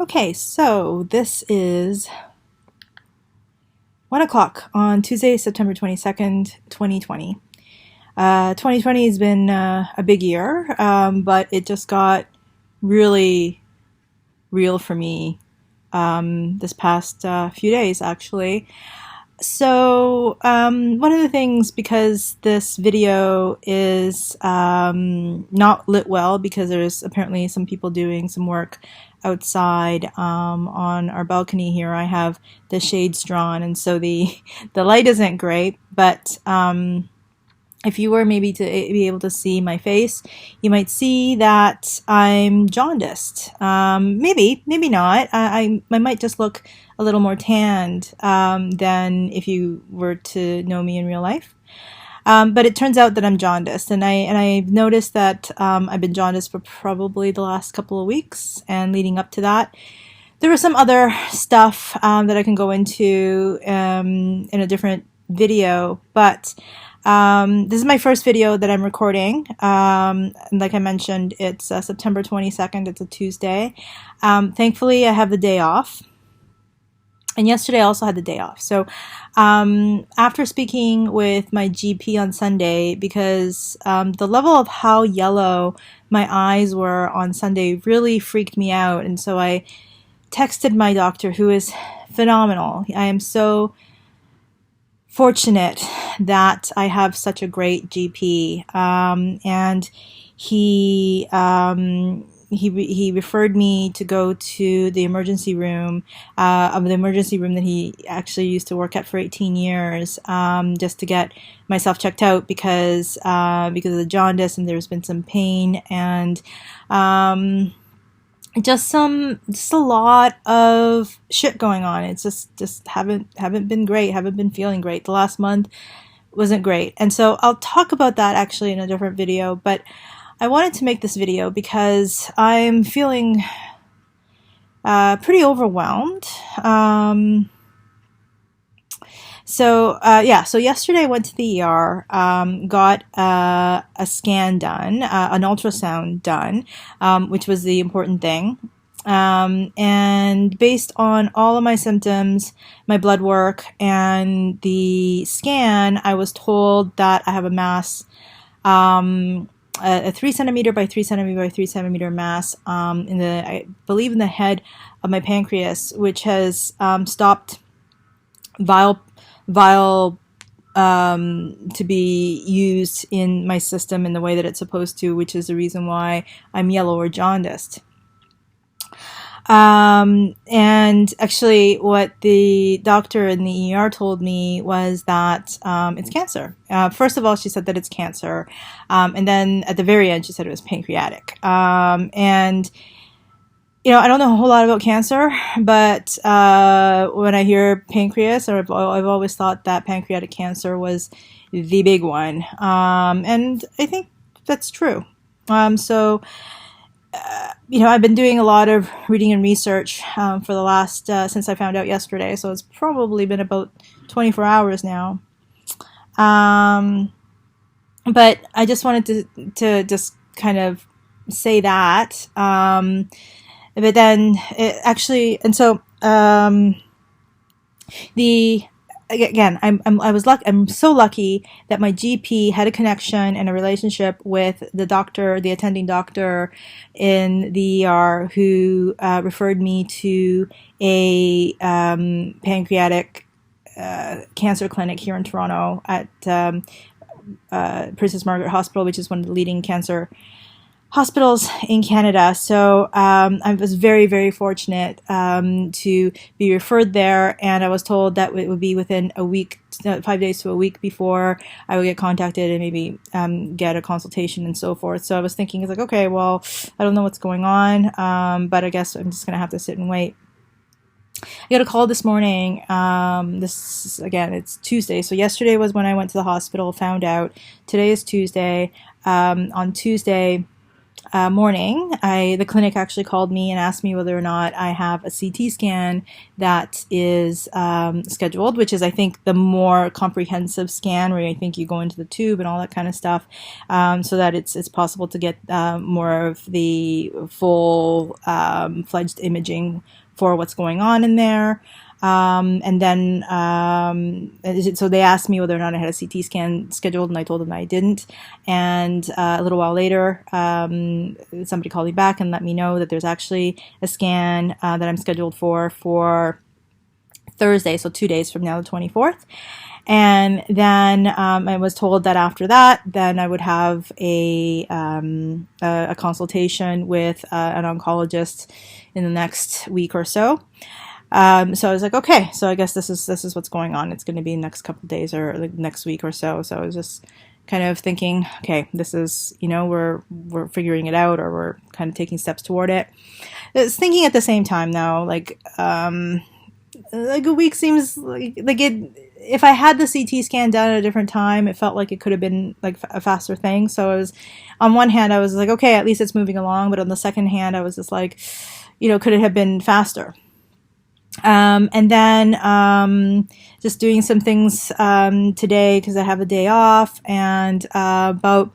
Okay, so this is 1 o'clock on Tuesday, September 22nd, 2020. 2020 has been a big year, but it just got really real for me this past few days, actually. So, one of the things, because this video is not lit well, because there's apparently some people doing some work outside on our balcony here. I have the shades drawn, and so the light isn't great, but if you were maybe to be able to see my face, you might see that I'm jaundiced. Maybe not. I might just look a little more tanned than if you were to know me in real life. But it turns out that I'm jaundiced, and I've noticed that I've been jaundiced for probably the last couple of weeks, and leading up to that, there was some other stuff that I can go into in a different video, but this is my first video that I'm recording. Like I mentioned, it's September 22nd. It's a Tuesday. Thankfully, I have the day off. And yesterday I also had the day off. So after speaking with my GP on Sunday, because the level of how yellow my eyes were on Sunday really freaked me out. And so I texted my doctor, who is phenomenal. I am so fortunate that I have such a great GP, and he referred me to go to the emergency room of the emergency room that he actually used to work at for 18 years, just to get myself checked out because of the jaundice, and there's been some pain and just a lot of shit going on. It's just haven't been great, haven't been feeling great. The last month wasn't great. And so I'll talk about that actually in a different video, but I wanted to make this video because I'm feeling pretty overwhelmed. So yesterday I went to the ER, got a scan done, an ultrasound done, which was the important thing. And based on all of my symptoms, my blood work, and the scan, I was told that I have a mass, a 3 centimeter by 3 centimeter by 3 centimeter mass I believe in the head of my pancreas, which has stopped bile to be used in my system in the way that it's supposed to, which is the reason why I'm yellow or jaundiced. And actually what the doctor in the ER told me was that it's cancer. First of all, she said that it's cancer. And then at the very end, she said it was pancreatic. And I don't know a whole lot about cancer, but when I hear pancreas, I've always thought that pancreatic cancer was the big one. And I think that's true. I've been doing a lot of reading and research for the last, since I found out yesterday, so it's probably been about 24 hours now. But I just wanted to just kind of say that. But then it actually, and so I'm so lucky that my GP had a connection and a relationship with the doctor, the attending doctor in the ER, who referred me to a pancreatic cancer clinic here in Toronto at Princess Margaret Hospital, which is one of the leading cancer hospitals in Canada. So I was very, very fortunate to be referred there, and I was told that it would be within a week, 5 days to a week before I would get contacted and maybe get a consultation and so forth. So I was thinking, it's like, okay, well, I don't know what's going on, but I guess I'm just going to have to sit and wait. I got a call this morning. It's Tuesday. So yesterday was when I went to the hospital, found out. Today is Tuesday. On Tuesday, morning, the clinic actually called me and asked me whether or not I have a CT scan that is scheduled, which is, I think, the more comprehensive scan where I think you go into the tube and all that kind of stuff, so that it's possible to get more of the full fledged imaging for what's going on in there. And then, so they asked me whether or not I had a CT scan scheduled, and I told them I didn't. And a little while later, somebody called me back and let me know that there's actually a scan that I'm scheduled for Thursday, so 2 days from now, the 24th. And then I was told that after that, then I would have a consultation with an oncologist in the next week or so. So I was like, okay, so I guess this is what's going on. It's going to be next couple of days or like next week or so. So I was just kind of thinking, okay, this is, we're figuring it out, or we're kind of taking steps toward it. I was thinking at the same time though, like a week seems like it. If I had the CT scan done at a different time, it felt like it could have been like a faster thing. So I was, on one hand, I was like, okay, at least it's moving along. But on the second hand, I was just like, could it have been faster? And then just doing some things today because I have a day off, and about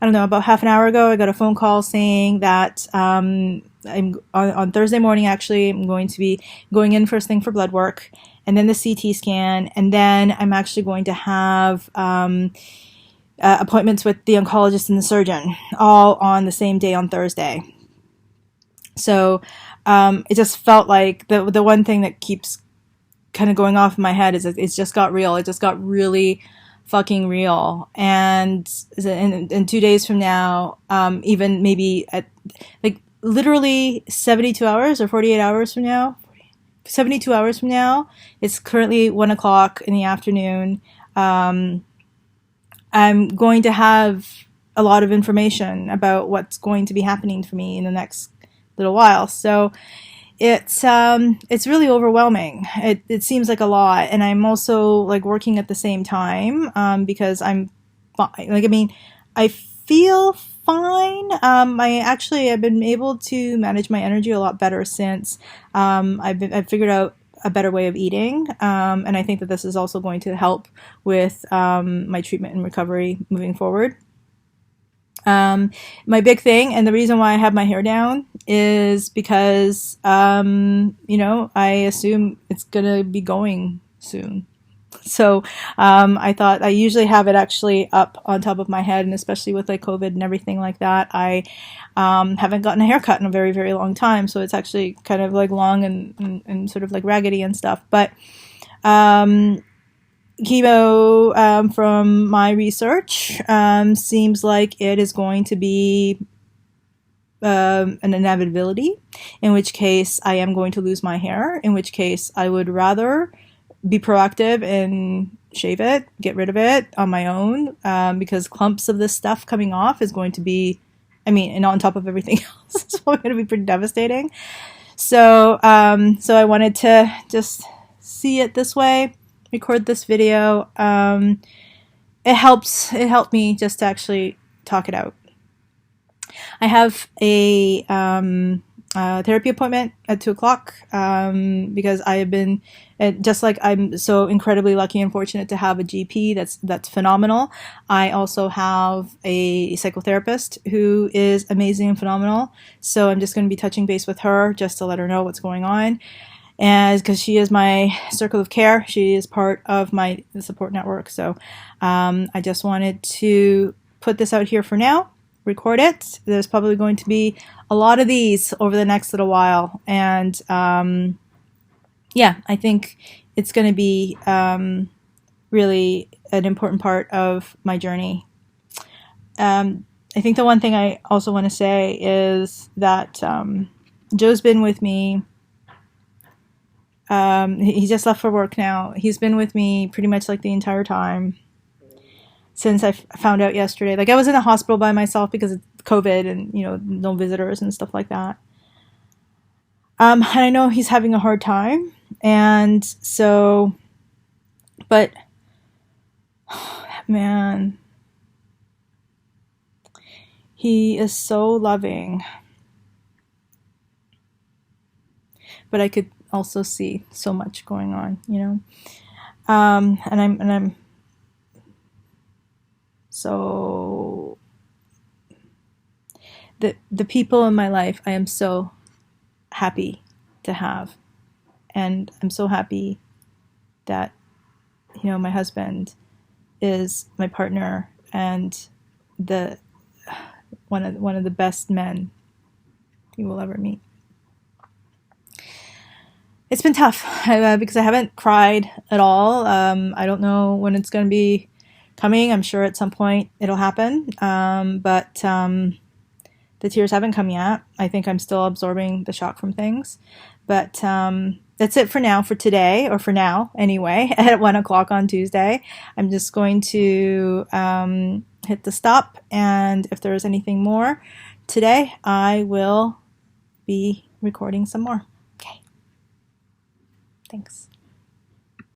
half an hour ago, I got a phone call saying that I'm on Thursday morning. Actually, I'm going to be going in first thing for blood work, and then the CT scan, and then I'm actually going to have appointments with the oncologist and the surgeon all on the same day on Thursday. So it just felt like the one thing that keeps kind of going off in my head is that it's just got real. It just got really fucking real. And in 2 days from now, even maybe at like literally 72 hours or 48 hours from now, 72 hours from now, it's currently 1 o'clock in the afternoon. I'm going to have a lot of information about what's going to be happening for me in the next little while. So it's really overwhelming. It seems like a lot, and I'm also like working at the same time because I'm fine. Like, I mean, I feel fine. I've been able to manage my energy a lot better since I've figured out a better way of eating, and I think that this is also going to help with my treatment and recovery moving forward. My big thing, and the reason why I have my hair down, is because, I assume it's gonna be going soon. So, I thought I usually have it actually up on top of my head, and especially with like COVID and everything like that, I haven't gotten a haircut in a very, very long time. So it's actually kind of like long and sort of like raggedy and stuff. But, chemo, from my research, seems like it is going to be an inevitability, in which case I am going to lose my hair, in which case I would rather be proactive and shave it, get rid of it on my own, because clumps of this stuff coming off is going to be, and on top of everything else, it's going to be pretty devastating. So I wanted to just see it this way, record this video. It helped me just to actually talk it out. I have a therapy appointment at 2 o'clock because I have been, just like I'm so incredibly lucky and fortunate to have a GP that's phenomenal. I also have a psychotherapist who is amazing and phenomenal. So I'm just going to be touching base with her just to let her know what's going on. And because she is my circle of care, she is part of my support network. So I just wanted to put this out here for now, record it. There's probably going to be a lot of these over the next little while. And I think it's going to be really an important part of my journey. I think the one thing I also want to say is that Joe's been with me. He just left for work now. He's been with me pretty much like the entire time since I found out yesterday. Like, I was in the hospital by myself because of COVID and, no visitors and stuff like that. And I know he's having a hard time. And so, but, man, He is so loving, but I could also see so much going on, and I'm so the people in my life I am so happy to have, and I'm so happy that my husband is my partner and the one of the best men you will ever meet. It's been tough because I haven't cried at all. I don't know when it's going to be coming. I'm sure at some point it'll happen, but the tears haven't come yet. I think I'm still absorbing the shock from things, but that's it for now, for today, or for now anyway. At 1 o'clock on Tuesday, I'm just going to hit the stop, and if there is anything more today, I will be recording some more. Okay. Thanks.